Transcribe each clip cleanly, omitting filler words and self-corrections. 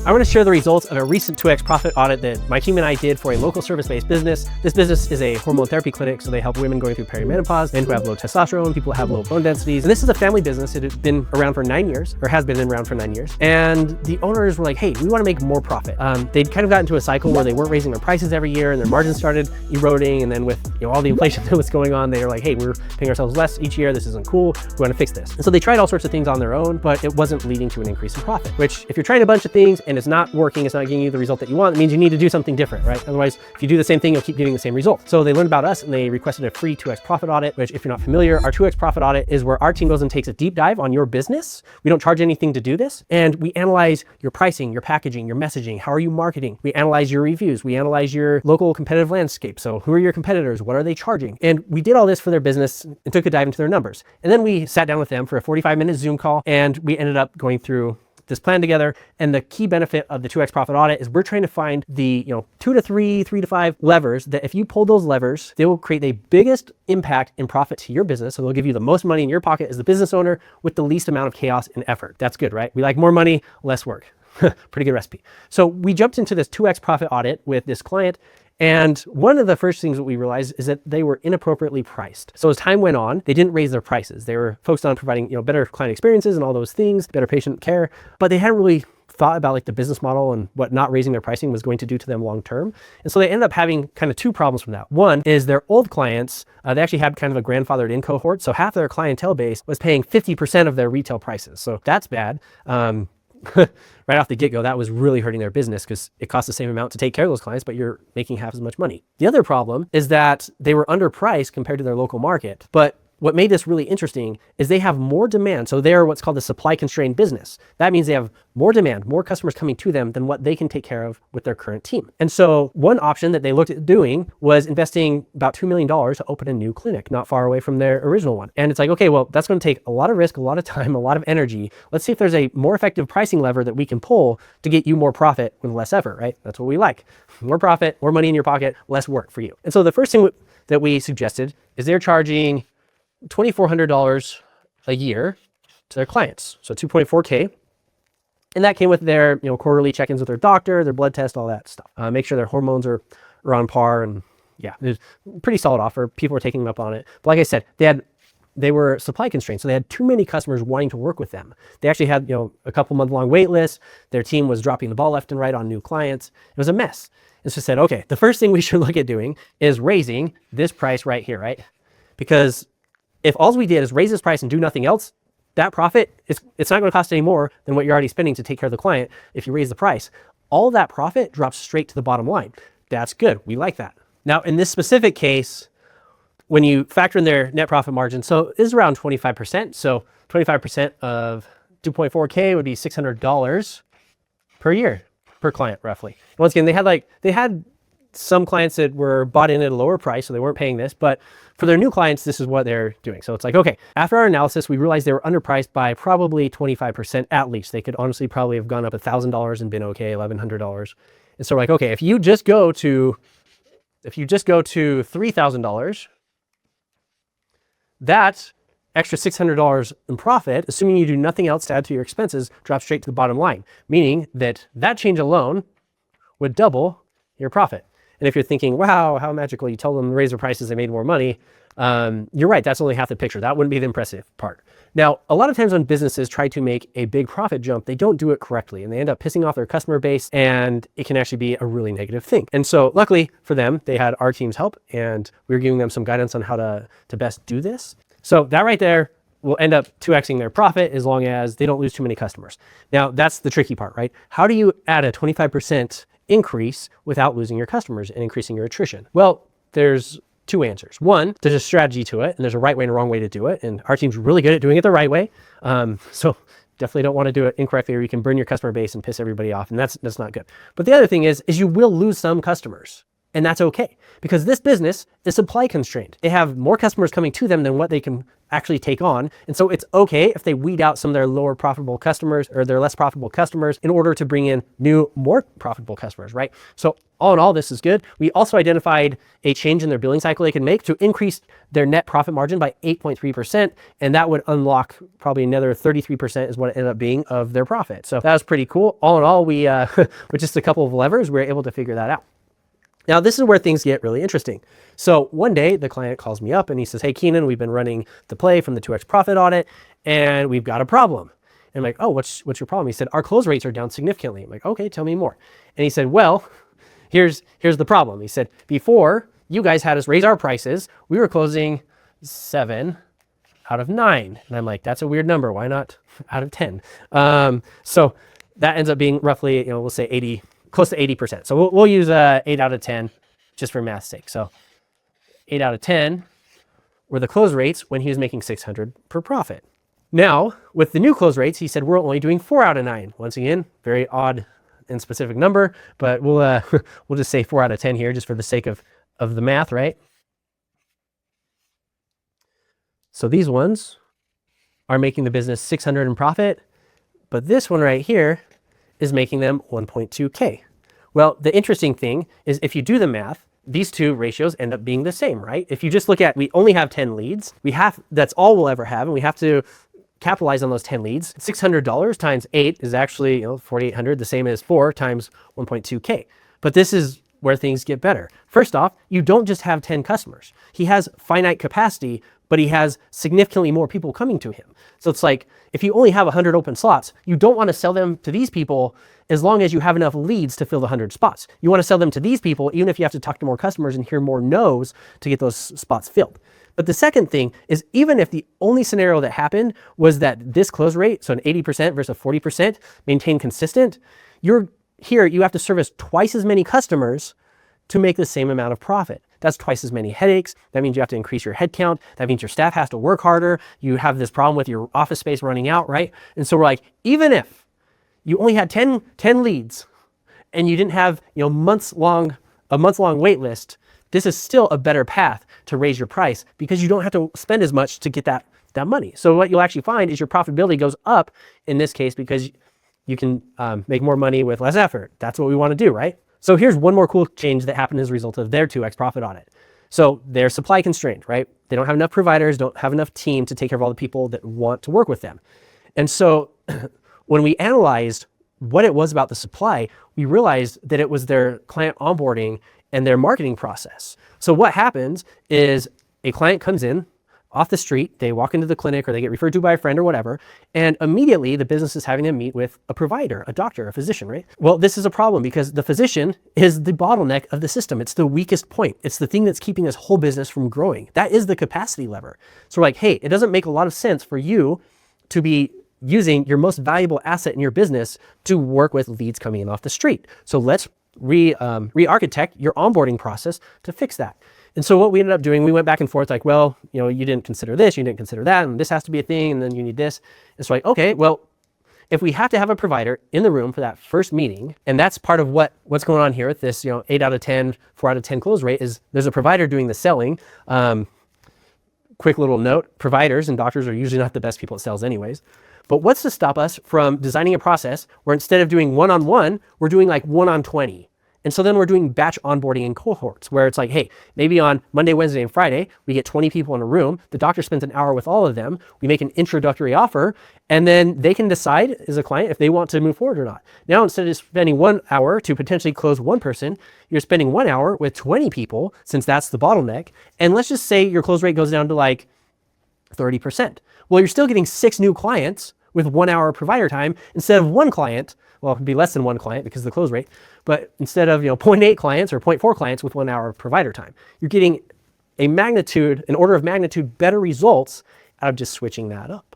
I want to share the results of a recent 2x profit audit that my team and I did for a local service-based business. This business is a hormone therapy clinic, so they help women going through perimenopause, men who have low testosterone, people who have low bone densities. And this is a family business. It had been around for 9 years, or has been around for 9 years. And the owners were like, hey, we want to make more profit. They'd kind of got into a cycle where they weren't raising their prices every year and their margins started eroding. And then with all the inflation that was going on, they were like, hey, we're paying ourselves less each year. This isn't cool. We want to fix this. And so they tried all sorts of things on their own, but it wasn't leading to an increase in profit, which if you're trying a bunch of things and it's not working, it's not getting you the result that you want, it means you need to do something different, right? Otherwise, if you do the same thing, you'll keep getting the same result. So they learned about us and they requested a free 2x profit audit, which if you're not familiar, our 2x profit audit is where our team goes and takes a deep dive on your business. We don't charge anything to do this. And we analyze your pricing, your packaging, your messaging. How are you marketing? We analyze your reviews. We analyze your local competitive landscape. So who are your competitors? What are they charging? And we did all this for their business and took a dive into their numbers. And then we sat down with them for a 45-minute Zoom call and we ended up going through this plan together. And the key benefit of the 2x profit audit is we're trying to find the 2 to 3, 3 to 5 levers that if you pull those levers, they will create the biggest impact in profit to your business. So they'll give you the most money in your pocket as the business owner with the least amount of chaos and effort. That's good, right? We like more money, less work. Pretty good recipe. So we jumped into this 2x profit audit with this client. And one of the first things that we realized is that they were inappropriately priced. So as time went on, they didn't raise their prices. They were focused on providing, better client experiences and all those things, better patient care, but they hadn't really thought about like the business model and what not raising their pricing was going to do to them long term. And so they ended up having kind of two problems from that. One is their old clients, they actually had kind of a grandfathered in cohort. So half their clientele base was paying 50% of their retail prices. So that's bad. Right off the get-go, that was really hurting their business because it costs the same amount to take care of those clients, but you're making half as much money. The other problem is that they were underpriced compared to their local market. But what made this really interesting is they have more demand. So they're what's called a supply constrained business. That means they have more demand, more customers coming to them than what they can take care of with their current team. And so one option that they looked at doing was investing about $2 million to open a new clinic not far away from their original one. And it's like, okay, well, that's going to take a lot of risk, a lot of time, a lot of energy. Let's see if there's a more effective pricing lever that we can pull to get you more profit with less effort, right? That's what we like. More profit, more money in your pocket, less work for you. And so the first thing that we suggested is they're charging $2,400 a year to their clients. So 2.4K. And that came with their quarterly check-ins with their doctor, their blood test, all that stuff. Make sure their hormones are on par. And yeah, it's a pretty solid offer. People were taking them up on it. But like I said, they were supply constrained. So they had too many customers wanting to work with them. They actually had a couple month-long wait lists. Their team was dropping the ball left and right on new clients. It was a mess. And so said, okay, the first thing we should look at doing is raising this price right here, right? Because if all we did is raise this price and do nothing else, that profit, it's not going to cost any more than what you're already spending to take care of the client. If you raise the price, all that profit drops straight to the bottom line. That's good. We like that. Now, in this specific case, when you factor in their net profit margin, so it's around 25%. So 25% of 2.4K would be $600 per year per client, roughly. Once again, they had some clients that were bought in at a lower price, so they weren't paying this, but for their new clients, this is what they're doing. So it's like, okay, after our analysis, we realized they were underpriced by probably 25% at least. They could honestly probably have gone up $1,000 and been okay, $1,100. And so we're like, okay, if you just go to $3,000, that extra $600 in profit, assuming you do nothing else to add to your expenses, drops straight to the bottom line, meaning that change alone would double your profit. And if you're thinking, wow, how magical, you tell them to raise their prices, they made more money. You're right, that's only half the picture. That wouldn't be the impressive part. Now, a lot of times when businesses try to make a big profit jump, they don't do it correctly and they end up pissing off their customer base and it can actually be a really negative thing. And so luckily for them, they had our team's help and we were giving them some guidance on how to best do this. So that right there will end up 2xing their profit as long as they don't lose too many customers. Now, that's the tricky part, right? How do you add a 25% increase without losing your customers and increasing your attrition? Well, there's two answers. One, there's a strategy to it and there's a right way and a wrong way to do it. And our team's really good at doing it the right way. So definitely don't want to do it incorrectly or you can burn your customer base and piss everybody off. And that's not good. But the other thing is you will lose some customers. And that's okay because this business is supply constrained. They have more customers coming to them than what they can actually take on. And so it's okay if they weed out some of their lower profitable customers or their less profitable customers in order to bring in new, more profitable customers, right? So all in all, this is good. We also identified a change in their billing cycle they can make to increase their net profit margin by 8.3%. And that would unlock probably another 33% is what it ended up being of their profit. So that was pretty cool. All in all, we, with just a couple of levers, we were able to figure that out. Now, this is where things get really interesting. So one day the client calls me up and he says, hey, Keenan, we've been running the play from the 2X profit audit and we've got a problem. And I'm like, oh, what's your problem? He said, our close rates are down significantly. I'm like, okay, tell me more. And he said, well, here's the problem. He said, before you guys had us raise our prices, we were closing 7 out of 9. And I'm like, that's a weird number. Why not out of 10? So that ends up being roughly, we'll say 80, close to 80%. So we'll use 8 out of 10 just for math's sake. So 8 out of 10 were the close rates when he was making 600 per profit. Now, with the new close rates, he said, we're only doing 4 out of 9. Once again, very odd and specific number, but we'll just say 4 out of 10 here just for the sake of the math, right? So these ones are making the business 600 in profit, but this one right here is making them 1.2K. Well, the interesting thing is if you do the math, these two ratios end up being the same, right? If you just look at, we only have 10 leads, that's all we'll ever have, and we have to capitalize on those 10 leads. $600 times 8 is actually 4,800, the same as 4 times 1.2K. But this is where things get better. First off, you don't just have 10 customers. He has finite capacity, but he has significantly more people coming to him. So it's like, if you only have 100 open slots, you don't want to sell them to these people as long as you have enough leads to fill the 100 spots. You want to sell them to these people, even if you have to talk to more customers and hear more no's to get those spots filled. But the second thing is, even if the only scenario that happened was that this close rate, so an 80% versus 40%, maintained consistent, you have to service twice as many customers to make the same amount of profit. That's twice as many headaches. That means you have to increase your headcount. That means your staff has to work harder. You have this problem with your office space running out, right? And so we're like, even if you only had 10 leads and you didn't have a months-long wait list, this is still a better path to raise your price because you don't have to spend as much to get that money. So what you'll actually find is your profitability goes up in this case because you can make more money with less effort. That's what we want to do, right? So here's one more cool change that happened as a result of their 2X profit audit. So they're supply constrained, right? They don't have enough providers, don't have enough team to take care of all the people that want to work with them. And so when we analyzed what it was about the supply, we realized that it was their client onboarding and their marketing process. So what happens is a client comes in off the street, they walk into the clinic or they get referred to by a friend or whatever, and immediately the business is having them meet with a provider, a doctor, a physician, right? Well, this is a problem because the physician is the bottleneck of the system. It's the weakest point. It's the thing that's keeping this whole business from growing. That is the capacity lever. So we're like, hey, it doesn't make a lot of sense for you to be using your most valuable asset in your business to work with leads coming in off the street. So let's re-architect your onboarding process to fix that. And so what we ended up doing, we went back and forth like, well, you didn't consider this, you didn't consider that, and this has to be a thing, and then you need this. And so like, okay, well, if we have to have a provider in the room for that first meeting, and that's part of what's going on here with this, 8 out of 10, 4 out of 10 close rate is there's a provider doing the selling. Quick little note, providers and doctors are usually not the best people at sales anyways. But what's to stop us from designing a process where instead of doing one-on-one, we're doing like 1-on-20? And so then we're doing batch onboarding in cohorts where it's like, hey, maybe on Monday, Wednesday, and Friday, we get 20 people in a room. The doctor spends an hour with all of them. We make an introductory offer, and then they can decide as a client if they want to move forward or not. Now, instead of spending 1 hour to potentially close one person, you're spending 1 hour with 20 people, since that's the bottleneck. And let's just say your close rate goes down to like 30%. Well, you're still getting 6 new clients with 1 hour provider time instead of 1 client. Well, it'd be less than 1 client because of the close rate, but instead of 0.8 clients or 0.4 clients with 1 hour of provider time, you're getting an order of magnitude better results out of just switching that up.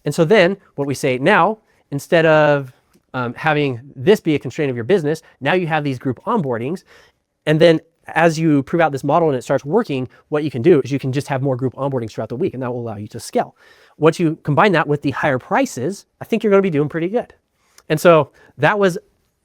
And so then what we say now, instead of having this be a constraint of your business, now you have these group onboardings, and then as you prove out this model and it starts working, what you can do is you can just have more group onboardings throughout the week, and that will allow you to scale. Once you combine that with the higher prices, I think you're going to be doing pretty good. And so that was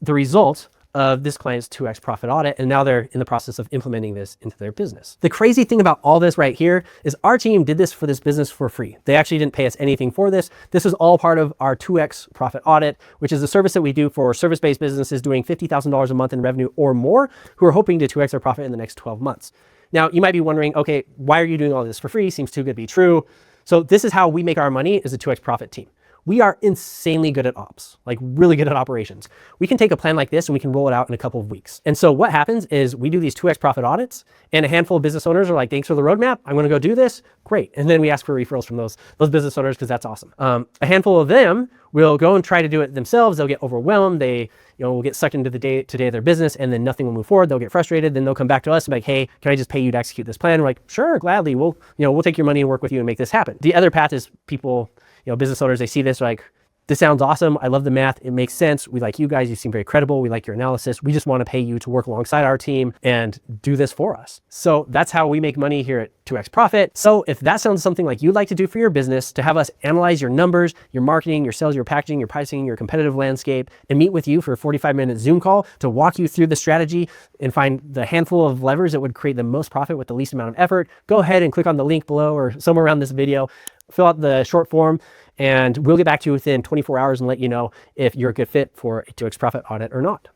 the result of this client's 2x profit audit, and now they're in the process of implementing this into their business. The crazy thing about all this right here is our team did this for this business for free. They actually didn't pay us anything for this. This is all part of our 2x profit audit, which is a service that we do for service-based businesses doing $50,000 a month in revenue or more who are hoping to 2x their profit in the next 12 months. Now, you might be wondering, okay, why are you doing all this for free? Seems too good to be true. So this is how we make our money as a 2x profit team. We are insanely good at ops, like really good at operations. We can take a plan like this and we can roll it out in a couple of weeks. And so what happens is we do these 2x profit audits and a handful of business owners are like, thanks for the roadmap. I'm gonna go do this. Great. And then we ask for referrals from those business owners because that's awesome. A handful of them will go and try to do it themselves. They'll get overwhelmed. They will get sucked into the day-to-day of their business and then nothing will move forward. They'll get frustrated. Then they'll come back to us and be like, hey, can I just pay you to execute this plan? We're like, sure, gladly. We'll take your money and work with you and make this happen. The other path is people, business owners, they see this like, this sounds awesome. I love the math. It makes sense. We like you guys. You seem very credible. We like your analysis. We just want to pay you to work alongside our team and do this for us. So that's how we make money here at 2x Profit. So if that sounds something like you'd like to do for your business, to have us analyze your numbers, your marketing, your sales, your packaging, your pricing, your competitive landscape, and meet with you for a 45-minute Zoom call to walk you through the strategy and find the handful of levers that would create the most profit with the least amount of effort, go ahead and click on the link below or somewhere around this video, fill out the short form, and we'll get back to you within 24 hours and let you know if you're a good fit for a 2x Profit audit or not.